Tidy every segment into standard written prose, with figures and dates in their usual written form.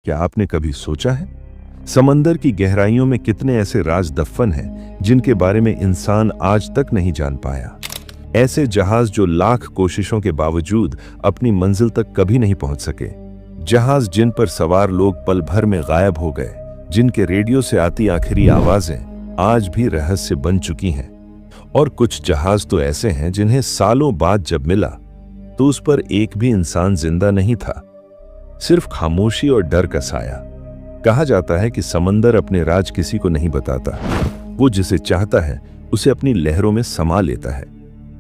क्या आपने कभी सोचा है समंदर की गहराइयों में कितने ऐसे राज दफन हैं जिनके बारे में इंसान आज तक नहीं जान पाया। ऐसे जहाज जो लाख कोशिशों के बावजूद अपनी मंजिल तक कभी नहीं पहुंच सके। जहाज जिन पर सवार लोग पल भर में गायब हो गए, जिनके रेडियो से आती आखिरी आवाजें आज भी रहस्य बन चुकी हैं। और कुछ जहाज तो ऐसे हैं जिन्हें सालों बाद जब मिला तो उस पर एक भी इंसान जिंदा नहीं था, सिर्फ खामोशी और डर का साया। कहा जाता है कि समंदर अपने राज किसी को नहीं बताता, वो जिसे चाहता है उसे अपनी लहरों में समा लेता है।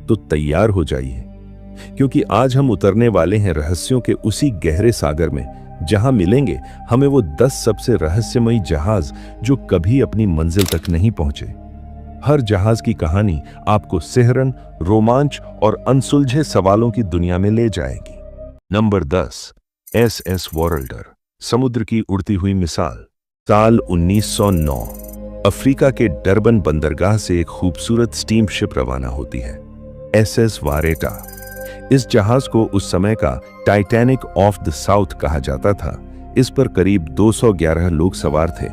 तो तैयार हो जाइए, क्योंकि आज हम उतरने वाले हैं रहस्यों के उसी गहरे सागर में, जहां मिलेंगे हमें वो 10 सबसे रहस्यमयी जहाज जो कभी अपनी मंजिल तक नहीं पहुंचे। हर जहाज की कहानी आपको सिहरन, रोमांच और अनसुलझे सवालों की दुनिया में ले जाएगी। नंबर 10, SS वॉरल्डर, समुद्र की उड़ती हुई मिसाल। साल 1909 अफ्रीका के डरबन बंदरगाह से एक खूबसूरत स्टीम शिप रवाना होती है, SS वारेटा। इस जहाज को उस समय का टाइटैनिक ऑफ द साउथ कहा जाता था। इस पर करीब 211 लोग सवार थे,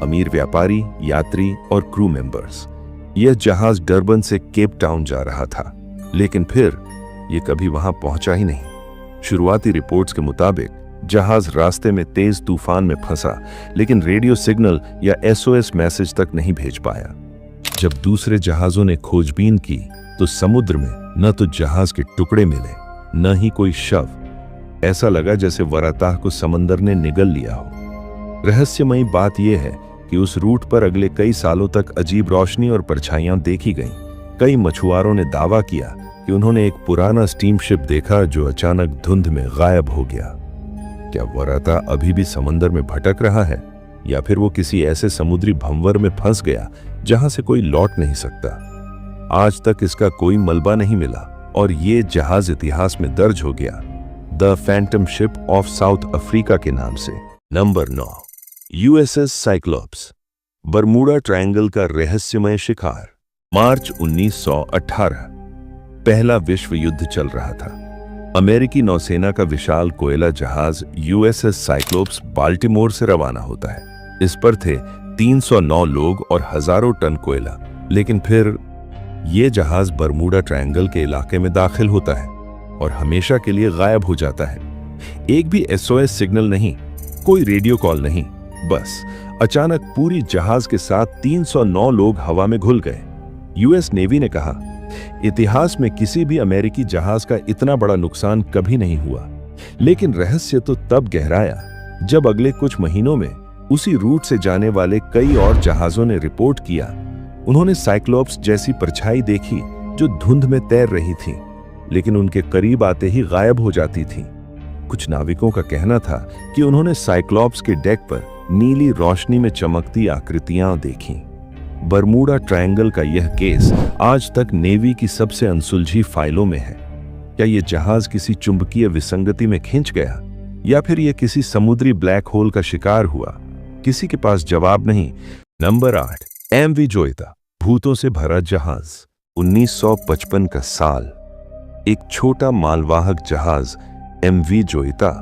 अमीर व्यापारी, यात्री और क्रू मेंबर्स। यह जहाज डरबन से केप टाउन जा रहा था, लेकिन फिर यह कभी वहां पहुंचा ही नहीं। शुरुआती रिपोर्ट्स के मुताबिक जहाज रास्ते में तेज तूफान में फंसा, लेकिन रेडियो सिग्नल या SOS मैसेज तक नहीं भेज पाया। जब दूसरे जहाजों ने खोजबीन की तो समुद्र में न तो जहाज के टुकड़े मिले, न ही कोई शव। ऐसा लगा जैसे वराताह को समंदर ने निगल लिया हो। रहस्यमयी बात यह है कि उस रूट पर अगले कई सालों तक अजीब रोशनी और परछाइयां देखी गईं। कई मछुआरों ने दावा किया कि उन्होंने एक पुराना स्टीम शिप देखा जो अचानक धुंध में गायब हो गया। क्या वराता अभी भी समंदर में भटक रहा है, या फिर वो किसी ऐसे समुद्री भंवर में फंस गया जहां से कोई लौट नहीं सकता? आज तक इसका कोई मलबा नहीं मिला और ये जहाज इतिहास में दर्ज हो गया, the Phantom ship of south Africa के नाम से। Number 9, USS cyclops, Bermuda triangle का रहस्यमय शिकार। मार्च 1918 पहला विश्व युद्ध चल रहा था। अमेरिकी नौसेना का विशाल कोयला जहाज USS साइक्लोप्स बाल्टीमोर से रवाना होता है। इस पर थे 309 लोग और हजारों टन कोयला। लेकिन फिर यह जहाज बरमूडा ट्रायंगल के इलाके में दाखिल होता है और हमेशा के लिए गायब हो जाता है। एक भी SOS सिग्नल नहीं, कोई रेडियो कॉल नहीं, बस अचानक पूरी जहाज के साथ 309 लोग हवा में घुल गए। US नेवी ने कहा, इतिहास में किसी भी अमेरिकी जहाज का इतना बड़ा नुकसान कभी नहीं हुआ। लेकिन रहस्य तो तब गहराया जब अगले कुछ महीनों में उसी रूट से जाने वाले कई और जहाजों ने रिपोर्ट किया। उन्होंने साइक्लोप्स जैसी परछाई देखी जो धुंध में तैर रही थी, लेकिन उनके करीब आते ही गायब हो जाती थी। कुछ नाविकों का कहना था कि उन्होंने साइक्लोप्स के डेक पर नीली रोशनी में चमकती आकृतियां देखीं। बरमूडा ट्रायंगल का यह केस आज तक नेवी की सबसे अनसुलझी फाइलों में है। क्या यह जहाज किसी चुंबकीय विसंगति में खिंच गया, या फिर यह किसी समुद्री ब्लैक होल का शिकार हुआ? किसी के पास जवाब नहीं। नंबर 8, MV जोइता, भूतों से भरा जहाज। 1955 का साल। एक छोटा मालवाहक जहाज MV जोइता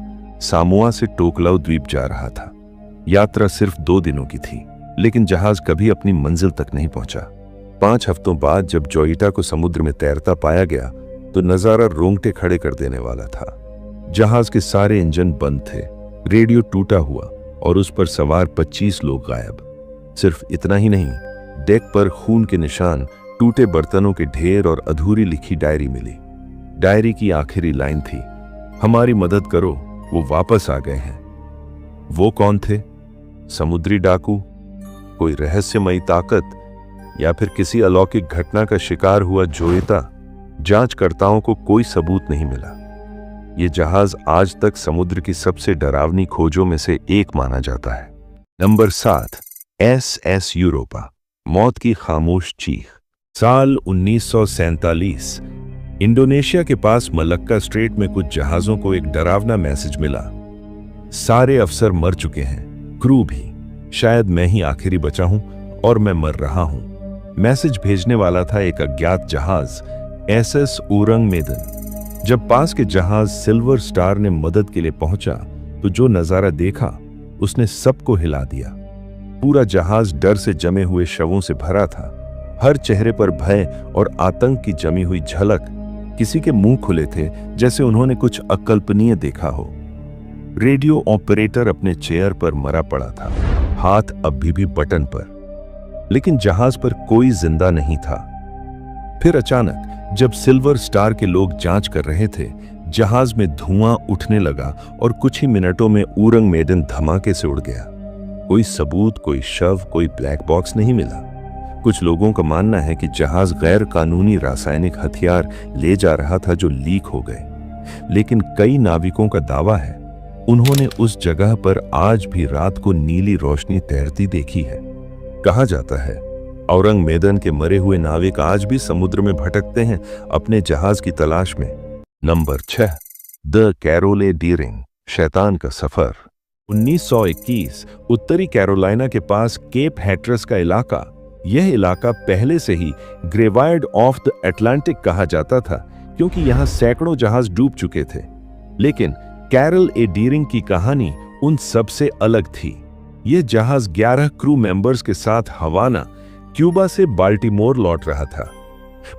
सामोआ से टोकलाउ द्वीप जा रहा था। यात्रा सिर्फ 2 दिनों की थी, लेकिन जहाज कभी अपनी मंजिल तक नहीं पहुंचा। 5 हफ्तों बाद जब जोइटा को समुद्र में तैरता पाया गया तो नजारा रोंगटे खड़े कर देने वाला था। जहाज के सारे इंजन बंद थे, रेडियो टूटा हुआ और उस पर सवार 25 लोग गायब। सिर्फ इतना ही नहीं, डेक पर खून के निशान, टूटे बर्तनों के ढेर और अधूरी लिखी डायरी मिली। डायरी की आखिरी लाइन थी, हमारी मदद करो, वो वापस आ गए हैं। वो कौन थे? समुद्री डाकू, कोई रहस्यमयी ताकत, या फिर किसी अलौकिक घटना का शिकार हुआ जोइता? जांचकर्ताओं को कोई सबूत नहीं मिला। यह जहाज आज तक समुद्र की सबसे डरावनी खोजों में से एक माना जाता है। नंबर 7, SS यूरोपा, मौत की खामोश चीख। साल 1947 इंडोनेशिया के पास मलक्का स्ट्रेट में कुछ जहाजों को एक डरावना मैसेज मिला। सारे अफसर मर चुके हैं, क्रू भी। शायद मैं ही आखिरी बचा हूं और मैं मर रहा हूं। मैसेज भेजने वाला था एक अज्ञात जहाज SS ऊरंग मेदन। जब पास के जहाज सिल्वर स्टार ने मदद के लिए पहुंचा तो जो नजारा देखा उसने सबको हिला दिया। पूरा जहाज डर से जमे हुए शवों से भरा था। हर चेहरे पर भय और आतंक की जमी हुई झलक। किसी के मुंह खुले थे जैसे उन्होंने कुछ अकल्पनीय देखा हो। रेडियो ऑपरेटर अपने चेयर पर मरा पड़ा था, हाथ अभी भी बटन पर, लेकिन जहाज पर कोई जिंदा नहीं था। फिर अचानक जब सिल्वर स्टार के लोग जांच कर रहे थे, जहाज में धुआं उठने लगा और कुछ ही मिनटों में ऊरंग मेडन धमाके से उड़ गया। कोई सबूत, कोई शव, कोई ब्लैक बॉक्स नहीं मिला। कुछ लोगों का मानना है कि जहाज गैर कानूनी रासायनिक हथियार ले जा रहा था जो लीक हो गए, लेकिन कई नाविकों का दावा है उन्होंने उस जगह पर आज भी रात को नीली रोशनी तैरती देखी है। कहा जाता है औरंग मेदन के मरे हुए नाविक आज भी समुद्र में भटकते हैं अपने जहाज की तलाश में। नंबर 6, द कैरोले डीरिंग, शैतान का सफर। 1921 उत्तरी कैरोलिना के पास केप हैट्रस का इलाका, यह इलाका पहले से ही ग्रेवाइड ऑफ द अटलांटिक कहा जाता था क्योंकि यहां सैकड़ों जहाज डूब चुके थे। लेकिन कैरल ए डीरिंग की कहानी उन सबसे अलग थी। यह जहाज 11 क्रू मेंबर्स के साथ हवाना, क्यूबा से बाल्टीमोर लौट रहा था,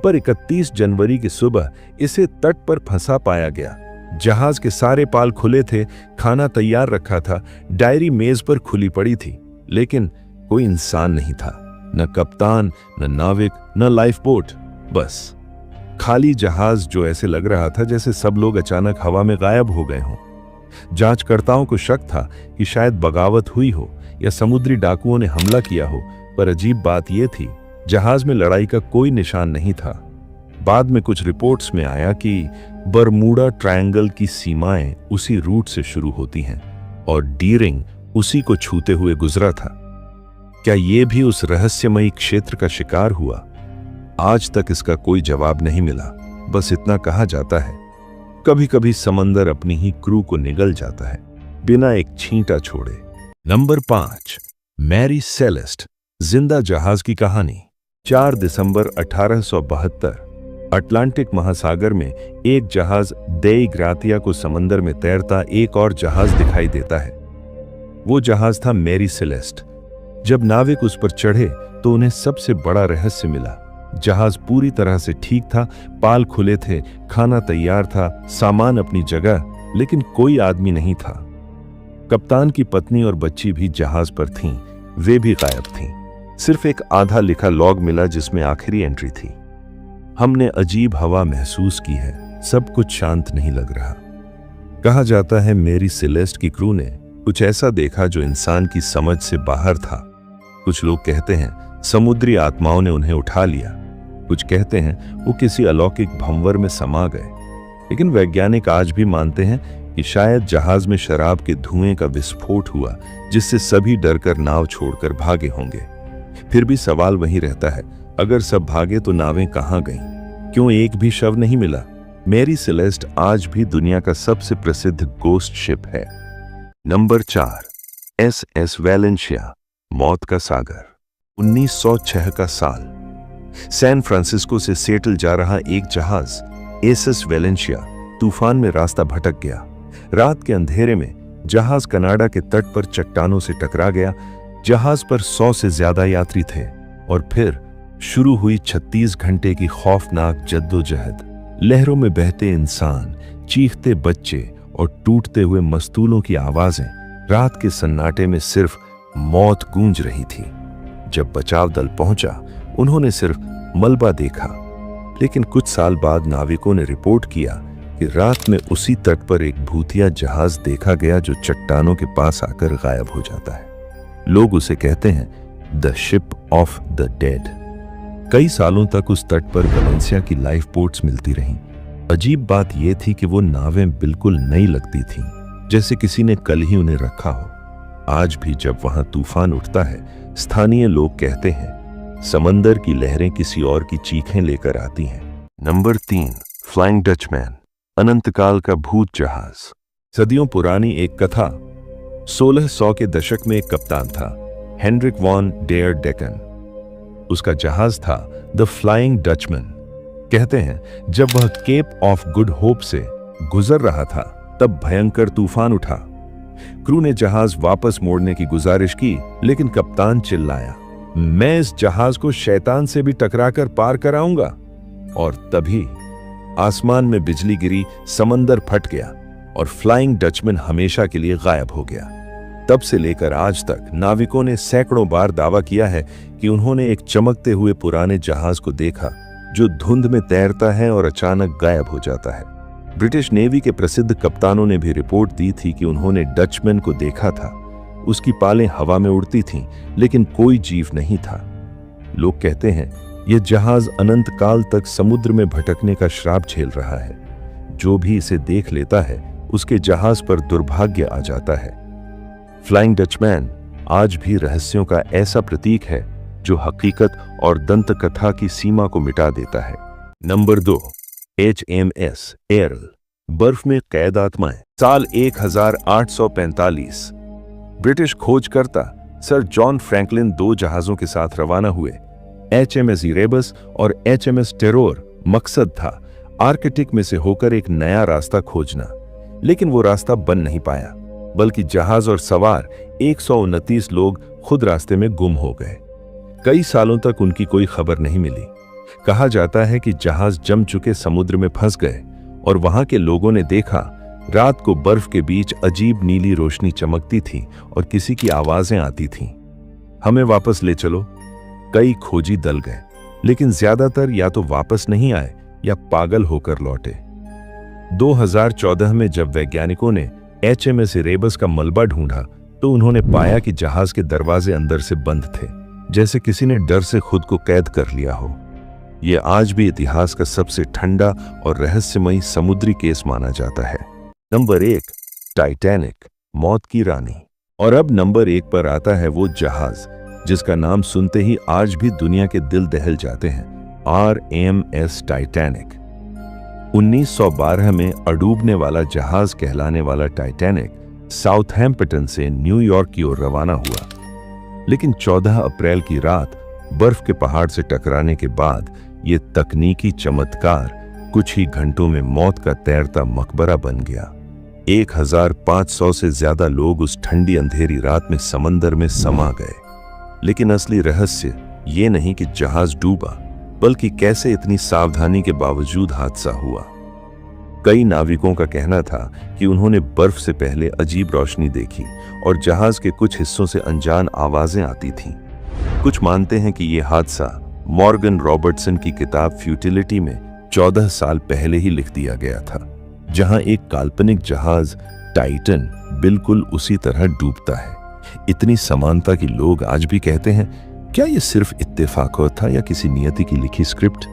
पर 31 जनवरी की सुबह इसे तट पर फंसा पाया गया। जहाज के सारे पाल खुले थे, खाना तैयार रखा था, डायरी मेज पर खुली पड़ी थी, लेकिन कोई इंसान नहीं था, न कप्तान, न नाविक, न लाइफ बोट, बस खाली जहाज जो ऐसे लग रहा था जैसे सब लोग अचानक हवा में गायब हो गए हों। जांचकर्ताओं को शक था कि शायद बगावत हुई हो या समुद्री डाकुओं ने हमला किया हो, पर अजीब बात यह थी जहाज में लड़ाई का कोई निशान नहीं था। बाद में कुछ रिपोर्ट्स में आया कि बरमूडा ट्रायंगल की सीमाएं उसी रूट से शुरू होती हैं और डीरिंग उसी को छूते हुए गुजरा था। क्या यह भी उस रहस्यमयी क्षेत्र का शिकार हुआ? आज तक इसका कोई जवाब नहीं मिला। बस इतना कहा जाता है कभी कभी समंदर अपनी ही क्रू को निगल जाता है बिना एक छींटा छोड़े। नंबर 5, मैरी सेलेस्ट, जिंदा जहाज की कहानी। 4 दिसंबर 1872 अटलांटिक महासागर में एक जहाज देई ग्रातिया को समंदर में तैरता एक और जहाज दिखाई देता है। वो जहाज था मैरी सेलेस्ट। जब नाविक उस पर चढ़े तो उन्हें सबसे बड़ा रहस्य मिला। जहाज पूरी तरह से ठीक था, पाल खुले थे, खाना तैयार था, सामान अपनी जगह, लेकिन कोई आदमी नहीं था। कप्तान की पत्नी और बच्ची भी जहाज पर थीं, वे भी गायब थीं। सिर्फ एक आधा लिखा लॉग मिला जिसमें आखिरी एंट्री थी, हमने अजीब हवा महसूस की है, सब कुछ शांत नहीं लग रहा। कहा जाता है मैरी सेलेस्ट की क्रू ने कुछ ऐसा देखा जो इंसान की समझ से बाहर था। कुछ लोग कहते हैं समुद्री आत्माओं ने उन्हें उठा लिया, कुछ कहते हैं वो किसी अलौकिक भंवर में समा गए, लेकिन वैज्ञानिक आज भी मानते हैं कि शायद जहाज में शराब के धुएं का विस्फोट हुआ जिससे सभी डरकर नाव छोड़कर भागे होंगे। फिर भी सवाल वही रहता है, अगर सब भागे तो नावें कहां गईं? क्यों एक भी शव नहीं मिला? मैरी सेलेस्ट आज भी दुनिया का सबसे प्रसिद्ध गोस्ट शिप है। नंबर 4, SS वैलेंशिया, मौत का सागर। 1906 का साल, सैन फ्रांसिस्को से सेटल जा रहा एक जहाज SS वैलेंशिया तूफान में रास्ता भटक गया। रात के अंधेरे में जहाज कनाडा के तट पर चट्टानों से टकरा गया। जहाज पर 100 से ज्यादा यात्री थे और फिर शुरू हुई 36 घंटे की खौफनाक जद्दोजहद। लहरों में बहते इंसान, चीखते बच्चे और टूटते हुए मस्तूलों की आवाजें। रात के सन्नाटे में सिर्फ मौत गूंज रही थी। जब बचाव दल पहुंचा उन्होंने सिर्फ मलबा देखा, लेकिन कुछ साल बाद नाविकों ने रिपोर्ट किया कि रात में उसी तट पर एक भूतिया जहाज देखा गया जो चट्टानों के पास आकर गायब हो जाता है। लोग उसे कहते हैं the ship of the dead. कई सालों तक उस तट पर वैलेंसिया की लाइफ बोट्स मिलती रहीं। अजीब बात यह थी कि वो नावें बिल्कुल नई लगती थीं, जैसे किसी ने कल ही उन्हें रखा हो। आज भी जब वहां तूफान उठता है, स्थानीय लोग कहते हैं समंदर की लहरें किसी और की चीखें लेकर आती हैं। नंबर 3, फ्लाइंग डचमैन, अनंतकाल का भूत जहाज। सदियों पुरानी एक कथा। 1600 के दशक में एक कप्तान था, हेनरिक वॉन डेयर डेकन। उसका जहाज था द फ्लाइंग डचमैन। कहते हैं जब वह केप ऑफ गुड होप से गुजर रहा था तब भयंकर तूफान उठा। क्रू ने जहाज वापस मोड़ने की गुजारिश की, लेकिन कप्तान चिल्लाया, मैं इस जहाज को शैतान से भी टकराकर पार कराऊंगा। और तभी आसमान में बिजली गिरी, समंदर फट गया और फ्लाइंग डचमैन हमेशा के लिए गायब हो गया। तब से लेकर आज तक नाविकों ने सैकड़ों बार दावा किया है कि उन्होंने एक चमकते हुए पुराने जहाज को देखा जो धुंध में तैरता है और अचानक गायब हो जाता है। ब्रिटिश नेवी के प्रसिद्ध कप्तानों ने भी रिपोर्ट दी थी कि उन्होंने डचमैन को देखा था। उसकी पालें हवा में उड़ती थीं, लेकिन कोई जीव नहीं था। लोग कहते हैं यह जहाज अनंत काल तक समुद्र में भटकने का श्राप झेल रहा है। जो भी इसे देख लेता है उसके जहाज पर दुर्भाग्य आ जाता है। फ्लाइंग डचमैन आज भी रहस्यों का ऐसा प्रतीक है जो हकीकत और दंत कथा की सीमा को मिटा देता है। नंबर 2, HMS एरल, बर्फ में कैद आत्माएं। साल 1845 ब्रिटिश खोजकर्ता सर जॉन फ्रैंकलिन 2 जहाजों के साथ रवाना हुए। HMS इरेबस और HMS टेरोर। मकसद था आर्कटिक में से होकर एक नया रास्ता खोजना, लेकिन वो रास्ता बन नहीं पाया, बल्कि जहाज और सवार 129 लोग खुद रास्ते में गुम हो गए। कई सालों तक उनकी कोई खबर नहीं मिली। कहा जाता है कि जहाज जम चुके समुद्र में फंस गए और वहां के लोगों ने देखा रात को बर्फ के बीच अजीब नीली रोशनी चमकती थी और किसी की आवाजें आती थीं, हमें वापस ले चलो। कई खोजी दल गए, लेकिन ज्यादातर या तो वापस नहीं आए या पागल होकर लौटे। 2014 में जब वैज्ञानिकों ने HMS इरेबस का मलबा ढूंढा तो उन्होंने पाया कि जहाज के दरवाजे अंदर से बंद थे, जैसे किसी ने डर से खुद को कैद कर लिया हो। यह आज भी इतिहास का सबसे ठंडा और रहस्यमयी समुद्री केस माना जाता है। नंबर 1, टाइटैनिक, मौत की रानी। और अब नंबर 1 पर आता है वो जहाज जिसका नाम सुनते ही आज भी दुनिया के दिल दहल जाते हैं, RMS टाइटैनिक। 1912 में अडूबने वाला जहाज कहलाने वाला टाइटैनिक साउथहैम्पटन से न्यूयॉर्क की ओर रवाना हुआ, लेकिन 14 अप्रैल की रात बर्फ के पहाड़ से टकराने के बाद ये तकनीकी चमत्कार कुछ ही घंटों में मौत का तैरता मकबरा बन गया। 1500 से ज्यादा लोग उस ठंडी अंधेरी रात में समंदर में समा गए। लेकिन असली रहस्य ये नहीं कि जहाज डूबा, बल्कि कैसे इतनी सावधानी के बावजूद हादसा हुआ। कई नाविकों का कहना था कि उन्होंने बर्फ से पहले अजीब रोशनी देखी और जहाज के कुछ हिस्सों से अनजान आवाजें आती थीं। कुछ मानते हैं कि यह हादसा मॉर्गन रॉबर्टसन की किताब फ्यूटिलिटी में 14 साल पहले ही लिख दिया गया था, जहां एक काल्पनिक जहाज टाइटन बिल्कुल उसी तरह डूबता है। इतनी समानता कि लोग आज भी कहते हैं, क्या यह सिर्फ इत्तेफाक था या किसी नियति की लिखी स्क्रिप्ट?